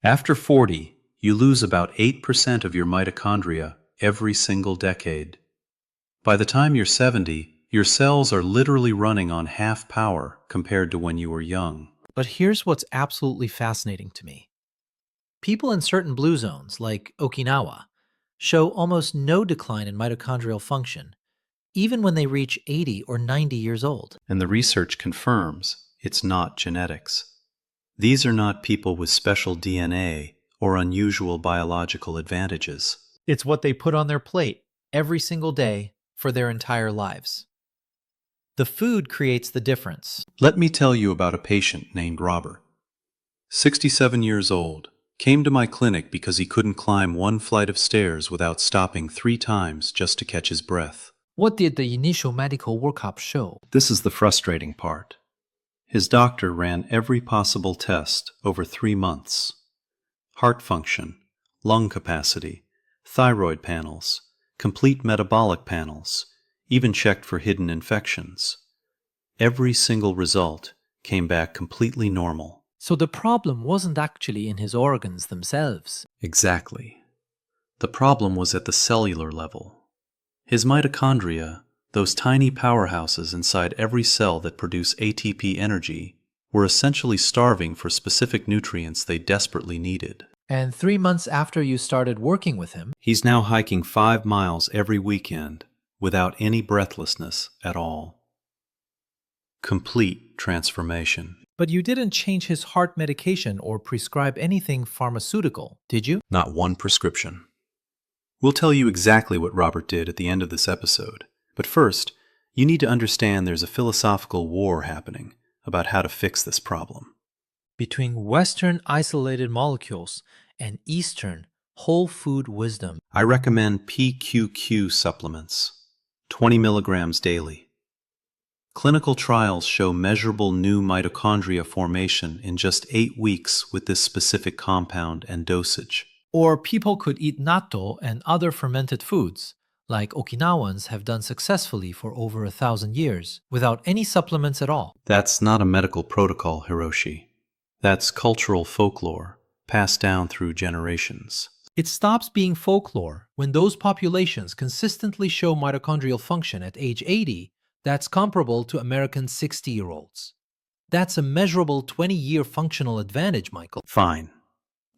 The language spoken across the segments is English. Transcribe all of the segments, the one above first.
After 40, you lose about 8% of your mitochondria every single decade. By the time you're 70, your cells are literally running on half power compared to when you were young. But here's what's absolutely fascinating to me. People in certain blue zones, like Okinawa, show almost no decline in mitochondrial function, even when they reach 80 or 90 years old. And the research confirms it's not genetics. These are not people with special DNA or unusual biological advantages. It's what they put on their plate every single day for their entire lives. The food creates the difference. Let me tell you about a patient named Robert. 67 years old, came to my clinic because he couldn't climb one flight of stairs without stopping 3 times just to catch his breath. What did the initial medical workup show? This is the frustrating part. His doctor ran every possible test over 3 months. Heart function, lung capacity, thyroid panels, complete metabolic panels, even checked for hidden infections. Every single result came back completely normal. So the problem wasn't actually in his organs themselves. Exactly. The problem was at the cellular level. His mitochondria, those tiny powerhouses inside every cell that produce ATP energy, were essentially starving for specific nutrients they desperately needed. And 3 months after you started working with him, He's now hiking 5 miles every weekend without any breathlessness at all. Complete transformation. but you didn't change his heart medication or prescribe anything pharmaceutical, did you? Not one prescription. We'll tell you exactly what Robert did at the end of this episode. But first, you need to understand there's a philosophical war happening about how to fix this problem. Between Western isolated molecules and Eastern whole food wisdom. I recommend PQQ supplements, 20 milligrams daily. Clinical trials show measurable new mitochondria formation in just 8 weeks with this specific compound and dosage. Or people could eat natto and other fermented foods, like Okinawans have done successfully for over 1,000 years, without any supplements at all. That's not a medical protocol, Hiroshi. That's cultural folklore, passed down through generations. It stops being folklore when those populations consistently show mitochondrial function at age 80 that's comparable to American 60-year-olds. That's a measurable 20-year functional advantage, Michael. Fine.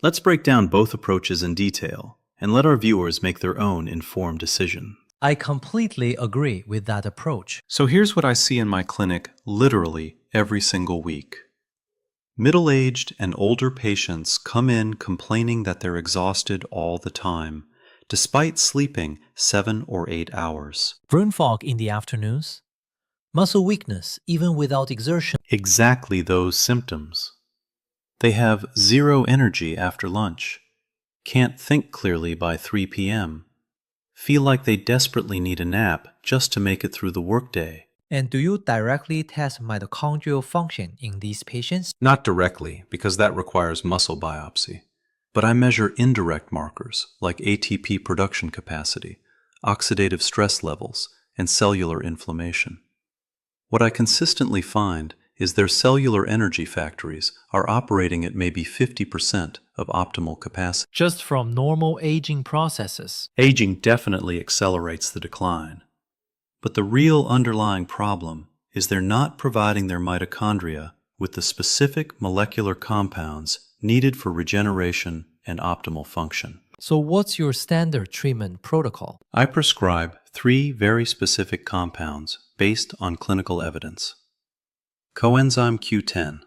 Let's break down both approaches in detail and let our viewers make their own informed decision. I completely agree with that approach. So here's what I see in my clinic literally every single week. Middle-aged and older patients come in complaining that they're exhausted all the time, despite sleeping 7 or 8 hours. Brain fog in the afternoons, muscle weakness even without exertion. Exactly those symptoms. They have zero energy after lunch, can't think clearly by 3 p.m., feel like they desperately need a nap just to make it through the workday. And do you directly test mitochondrial function in these patients? Not directly, because that requires muscle biopsy. But I measure indirect markers like ATP production capacity, oxidative stress levels, and cellular inflammation. What I consistently find is their cellular energy factories are operating at maybe 50% of optimal capacity. Just from normal aging processes. Aging definitely accelerates the decline. But the real underlying problem is they're not providing their mitochondria with the specific molecular compounds needed for regeneration and optimal function. So what's your standard treatment protocol? I prescribe 3 very specific compounds based on clinical evidence. Coenzyme Q10,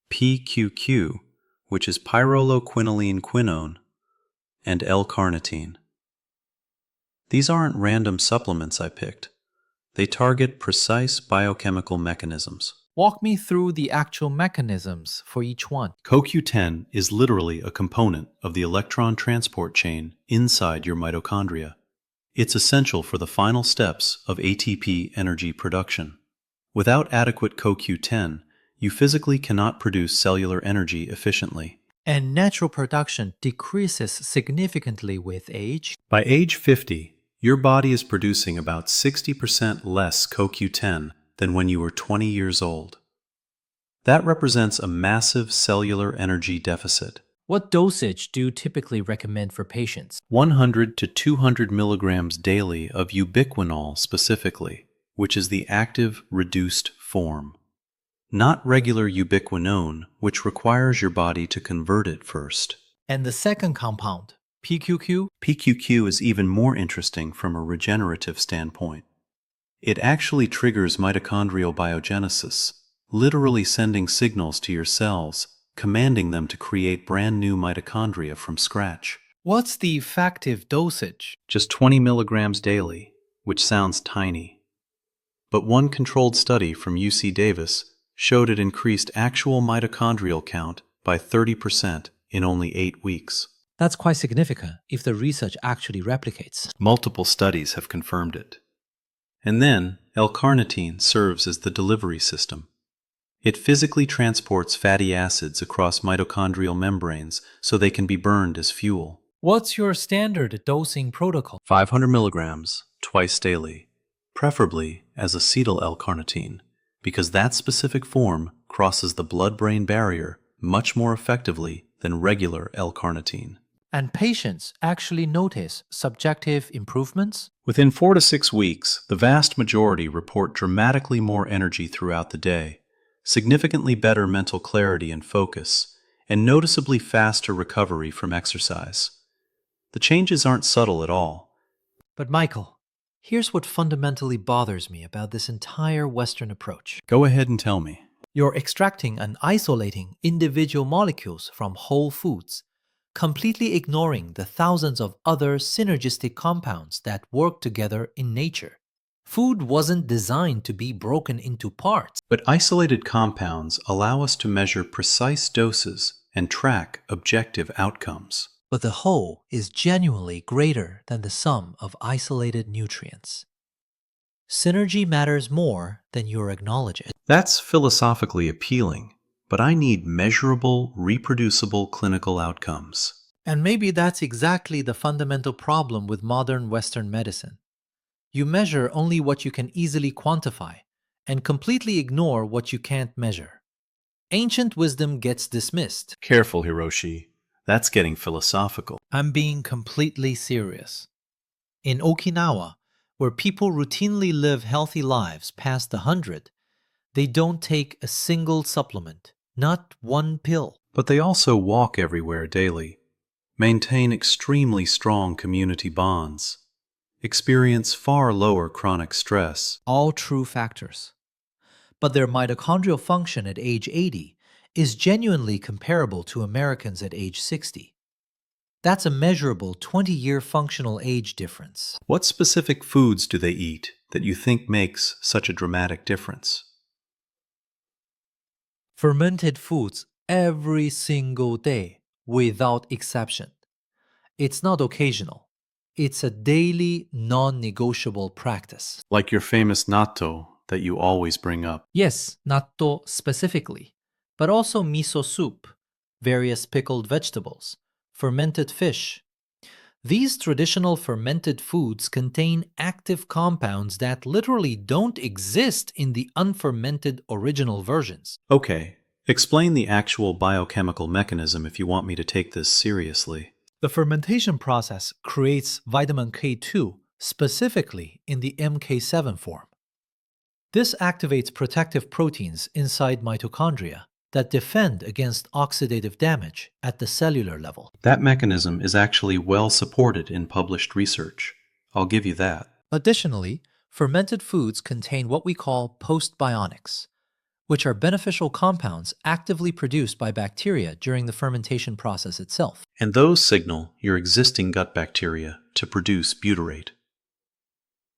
PQQ, which is pyrroloquinoline quinone, and L-Carnitine. These aren't random supplements I picked. They target precise biochemical mechanisms. Walk me through the actual mechanisms for each one. CoQ10 is literally a component of the electron transport chain inside your mitochondria. It's essential for the final steps of ATP energy production. Without adequate CoQ10, you physically cannot produce cellular energy efficiently. And natural production decreases significantly with age. By age 50, your body is producing about 60% less CoQ10 than when you were 20 years old. That represents a massive cellular energy deficit. What dosage do you typically recommend for patients? 100 to 200 milligrams daily of ubiquinol specifically, which is the active reduced form. Not regular ubiquinone, which requires your body to convert it first. And the second compound, PQQ? PQQ is even more interesting from a regenerative standpoint. It actually triggers mitochondrial biogenesis, literally sending signals to your cells, commanding them to create brand new mitochondria from scratch. What's the effective dosage? Just 20 milligrams daily, which sounds tiny. But one controlled study from UC Davis showed it increased actual mitochondrial count by 30% in only 8 weeks. That's quite significant if the research actually replicates. Multiple studies have confirmed it. And then, L-Carnitine serves as the delivery system. It physically transports fatty acids across mitochondrial membranes so they can be burned as fuel. What's your standard dosing protocol? 500 milligrams, twice daily, preferably as acetyl L-Carnitine, because that specific form crosses the blood-brain barrier much more effectively than regular L-Carnitine. And patients actually notice subjective improvements? Within 4 to 6 weeks, the vast majority report dramatically more energy throughout the day, significantly better mental clarity and focus, and noticeably faster recovery from exercise. The changes aren't subtle at all. But Michael, here's what fundamentally bothers me about this entire Western approach. Go ahead and tell me. You're extracting and isolating individual molecules from whole foods, completely ignoring the thousands of other synergistic compounds that work together in nature. Food wasn't designed to be broken into parts. But isolated compounds allow us to measure precise doses and track objective outcomes. But the whole is genuinely greater than the sum of isolated nutrients. Synergy matters more than you acknowledge it. That's philosophically appealing, but I need measurable, reproducible clinical outcomes. And maybe that's exactly the fundamental problem with modern Western medicine. You measure only what you can easily quantify and completely ignore what you can't measure. Ancient wisdom gets dismissed. Careful, Hiroshi. That's getting philosophical. I'm being completely serious. In Okinawa, where people routinely live healthy lives past 100, they don't take a single supplement, not one pill. But they also walk everywhere daily, maintain extremely strong community bonds, experience far lower chronic stress. All true factors. But their mitochondrial function at age 80 is genuinely comparable to Americans at age 60. That's a measurable 20-year functional age difference. What specific foods do they eat that you think makes such a dramatic difference? Fermented foods every single day, without exception. It's not occasional. It's a daily, non-negotiable practice. Like your famous natto that you always bring up. Yes, natto specifically, but also miso soup, various pickled vegetables, fermented fish. These traditional fermented foods contain active compounds that literally don't exist in the unfermented original versions. Okay, explain the actual biochemical mechanism if you want me to take this seriously. The fermentation process creates vitamin K2 specifically in the MK7 form. This activates protective proteins inside mitochondria that defend against oxidative damage at the cellular level. That mechanism is actually well supported in published research. I'll give you that. Additionally, fermented foods contain what we call postbionics, which are beneficial compounds actively produced by bacteria during the fermentation process itself. And those signal your existing gut bacteria to produce butyrate.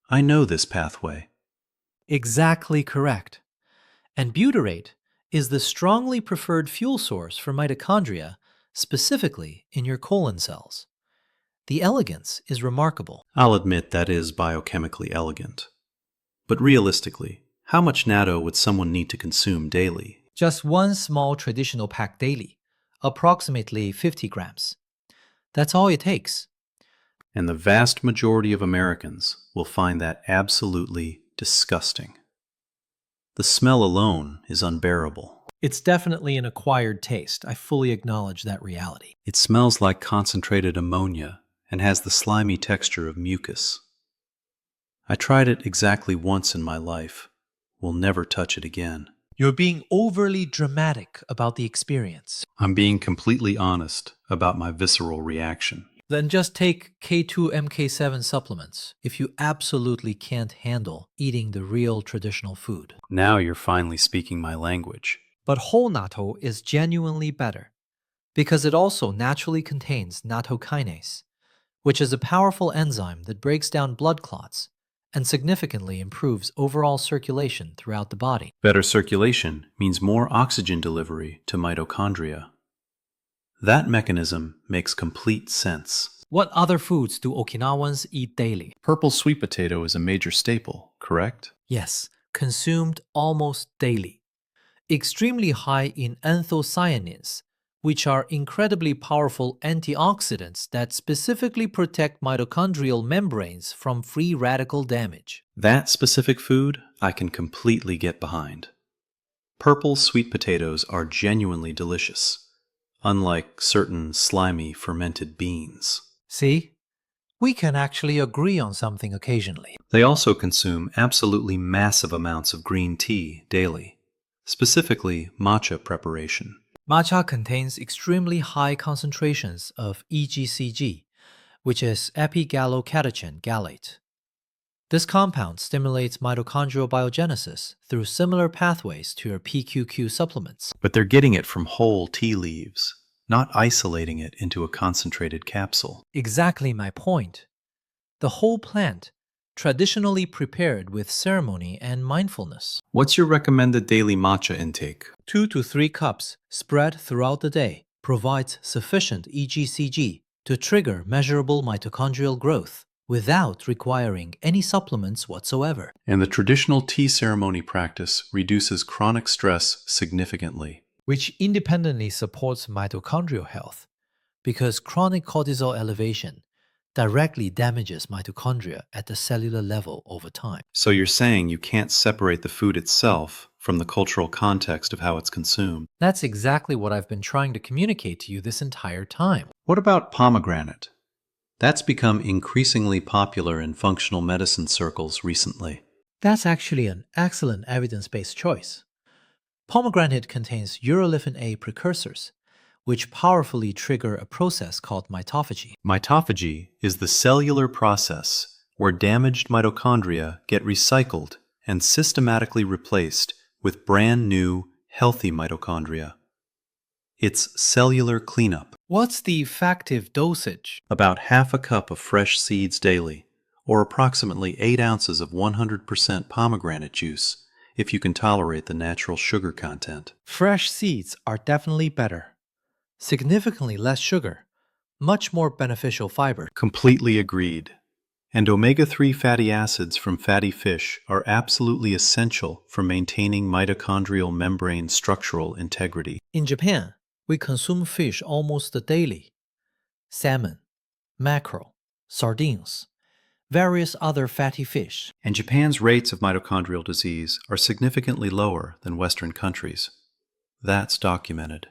I know this pathway. Exactly correct. And butyrate is the strongly preferred fuel source for mitochondria, specifically in your colon cells. The elegance is remarkable. I'll admit that is biochemically elegant. But realistically, how much natto would someone need to consume daily? Just one small traditional pack daily, approximately 50 grams. That's all it takes. And the vast majority of Americans will find that absolutely disgusting. The smell alone is unbearable. It's definitely an acquired taste. I fully acknowledge that reality. It smells like concentrated ammonia and has the slimy texture of mucus. I tried it exactly once in my life. Will never touch it again. You're being overly dramatic about the experience. I'm being completely honest about my visceral reaction. Then just take K2 MK7 supplements if you absolutely can't handle eating the real traditional food. Now you're finally speaking my language. But whole natto is genuinely better because it also naturally contains nattokinase, which is a powerful enzyme that breaks down blood clots and significantly improves overall circulation throughout the body. Better circulation means more oxygen delivery to mitochondria. That mechanism makes complete sense. What other foods do Okinawans eat daily? Purple sweet potato is a major staple, correct? Yes, consumed almost daily. Extremely high in anthocyanins, which are incredibly powerful antioxidants that specifically protect mitochondrial membranes from free radical damage. That specific food I can completely get behind. Purple sweet potatoes are genuinely delicious, unlike certain slimy fermented beans. See? We can actually agree on something occasionally. They also consume absolutely massive amounts of green tea daily, specifically matcha preparation. Matcha contains extremely high concentrations of EGCG, which is epigallocatechin gallate. This compound stimulates mitochondrial biogenesis through similar pathways to your PQQ supplements. But they're getting it from whole tea leaves, not isolating it into a concentrated capsule. Exactly my point. The whole plant, traditionally prepared with ceremony and mindfulness. What's your recommended daily matcha intake? 2 to 3 cups spread throughout the day provides sufficient EGCG to trigger measurable mitochondrial growth without requiring any supplements whatsoever. And the traditional tea ceremony practice reduces chronic stress significantly, which independently supports mitochondrial health because chronic cortisol elevation directly damages mitochondria at the cellular level over time. So you're saying you can't separate the food itself from the cultural context of how it's consumed. That's exactly what I've been trying to communicate to you this entire time. What about pomegranate? That's become increasingly popular in functional medicine circles recently. That's actually an excellent evidence-based choice. Pomegranate contains urolithin A precursors, which powerfully trigger a process called mitophagy. Mitophagy is the cellular process where damaged mitochondria get recycled and systematically replaced with brand new, healthy mitochondria. It's cellular cleanup. What's the effective dosage? About half a cup of fresh seeds daily, or approximately 8 ounces of 100% pomegranate juice, if you can tolerate the natural sugar content. Fresh seeds are definitely better. Significantly less sugar, much more beneficial fiber. Completely agreed. And omega-3 fatty acids from fatty fish are absolutely essential for maintaining mitochondrial membrane structural integrity. In Japan, we consume fish almost daily. Salmon, mackerel, sardines, various other fatty fish. And Japan's rates of mitochondrial disease are significantly lower than Western countries. That's documented.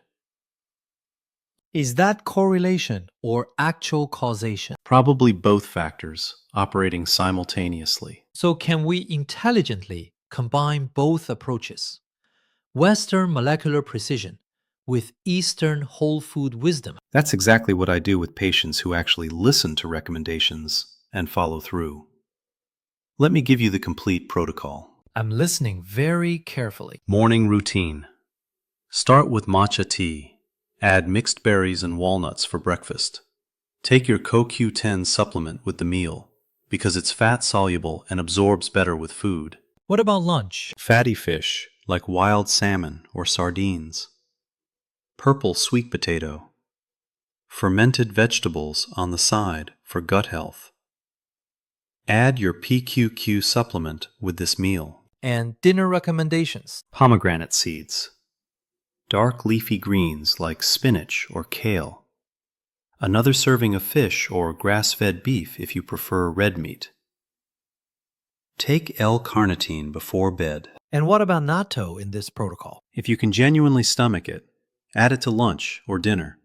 Is that correlation or actual causation? Probably both factors operating simultaneously. So can we intelligently combine both approaches? Western molecular precision with Eastern whole food wisdom. That's exactly what I do with patients who actually listen to recommendations and follow through. Let me give you the complete protocol. I'm listening very carefully. Morning routine. Start with matcha tea. Add mixed berries and walnuts for breakfast. Take your CoQ10 supplement with the meal because it's fat-soluble and absorbs better with food. What about lunch? Fatty fish like wild salmon or sardines. Purple sweet potato. Fermented vegetables on the side for gut health. Add your PQQ supplement with this meal. And dinner recommendations. Pomegranate seeds. Dark leafy greens like spinach or kale. Another serving of fish or grass-fed beef if you prefer red meat. Take L-Carnitine before bed. And what about natto in this protocol? If you can genuinely stomach it, add it to lunch or dinner.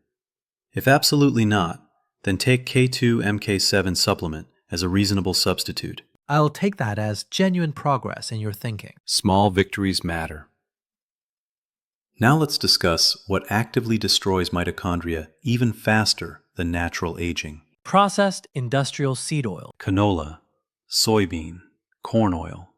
If absolutely not, then take K2-MK7 supplement as a reasonable substitute. I'll take that as genuine progress in your thinking. Small victories matter. Now let's discuss what actively destroys mitochondria even faster than natural aging. Processed industrial seed oil. Canola, soybean, corn oil.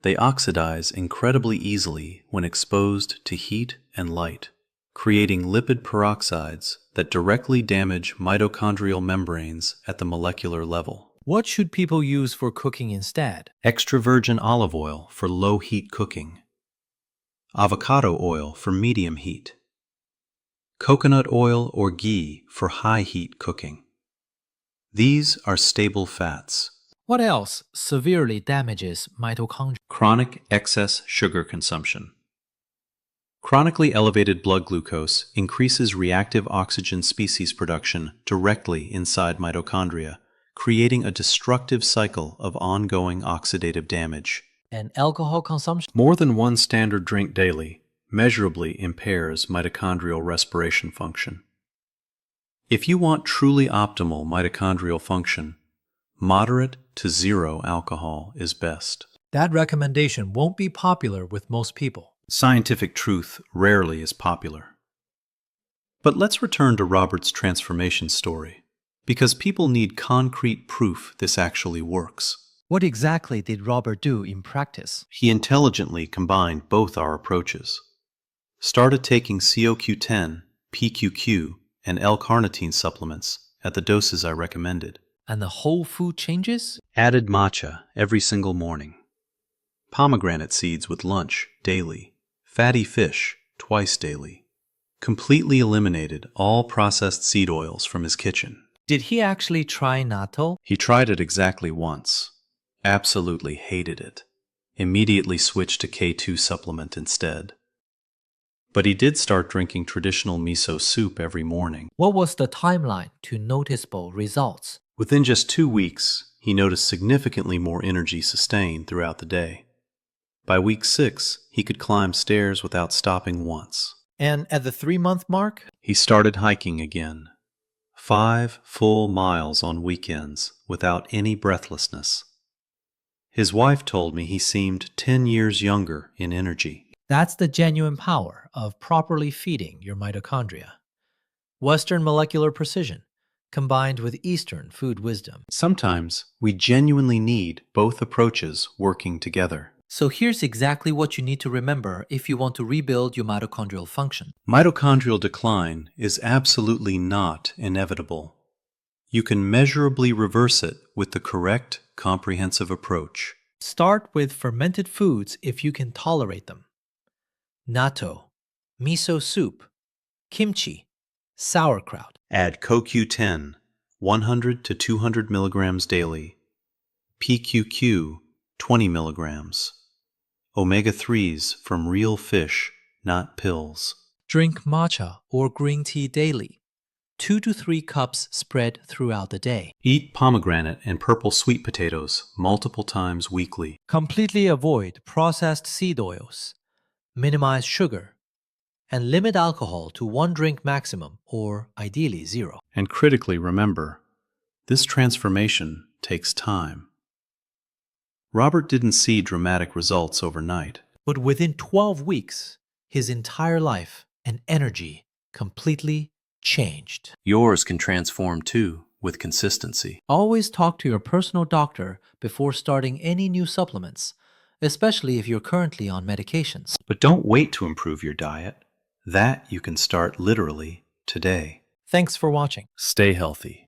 They oxidize incredibly easily when exposed to heat and light, creating lipid peroxides that directly damage mitochondrial membranes at the molecular level. What should people use for cooking instead? Extra virgin olive oil for low heat cooking. Avocado oil for medium heat. Coconut oil or ghee for high heat cooking. These are stable fats. What else severely damages mitochondria? Chronic excess sugar consumption. Chronically elevated blood glucose increases reactive oxygen species production directly inside mitochondria, creating a destructive cycle of ongoing oxidative damage. And alcohol consumption? More than one standard drink daily measurably impairs mitochondrial respiration function. If you want truly optimal mitochondrial function, moderate to zero alcohol is best. That recommendation won't be popular with most people. Scientific truth rarely is popular. But let's return to Robert's transformation story, because people need concrete proof this actually works. What exactly did Robert do in practice? He intelligently combined both our approaches. Started taking CoQ10, PQQ, and L-Carnitine supplements at the doses I recommended. And the whole food changes? Added matcha every single morning. Pomegranate seeds with lunch daily. Fatty fish twice daily. Completely eliminated all processed seed oils from his kitchen. Did he actually try natto? He tried it exactly once. Absolutely hated it. Immediately switched to K2 supplement instead. But he did start drinking traditional miso soup every morning. What was the timeline to noticeable results? Within just 2 weeks, he noticed significantly more energy sustained throughout the day. By week 6, he could climb stairs without stopping once. And at the 3-month mark? He started hiking again. 5 full miles on weekends without any breathlessness. His wife told me he seemed 10 years younger in energy. That's the genuine power of properly feeding your mitochondria. Western molecular precision combined with Eastern food wisdom. Sometimes we genuinely need both approaches working together. So here's exactly what you need to remember if you want to rebuild your mitochondrial function. Mitochondrial decline is absolutely not inevitable. You can measurably reverse it with the correct, comprehensive approach. Start with fermented foods if you can tolerate them. Natto, miso soup, kimchi, sauerkraut. Add CoQ10, 100 to 200 milligrams daily. PQQ, 20 milligrams. Omega-3s from real fish, not pills. Drink matcha or green tea daily. 2 to 3 cups spread throughout the day. Eat pomegranate and purple sweet potatoes multiple times weekly. Completely avoid processed seed oils. Minimize sugar. And limit alcohol to 1 drink maximum, or ideally 0. And critically remember, this transformation takes time. Robert didn't see dramatic results overnight. But within 12 weeks, his entire life and energy completely changed. Yours can transform too, with consistency. Always talk to your personal doctor before starting any new supplements, especially if you're currently on medications. But don't wait to improve your diet. That you can start literally today. Thanks for watching. Stay healthy.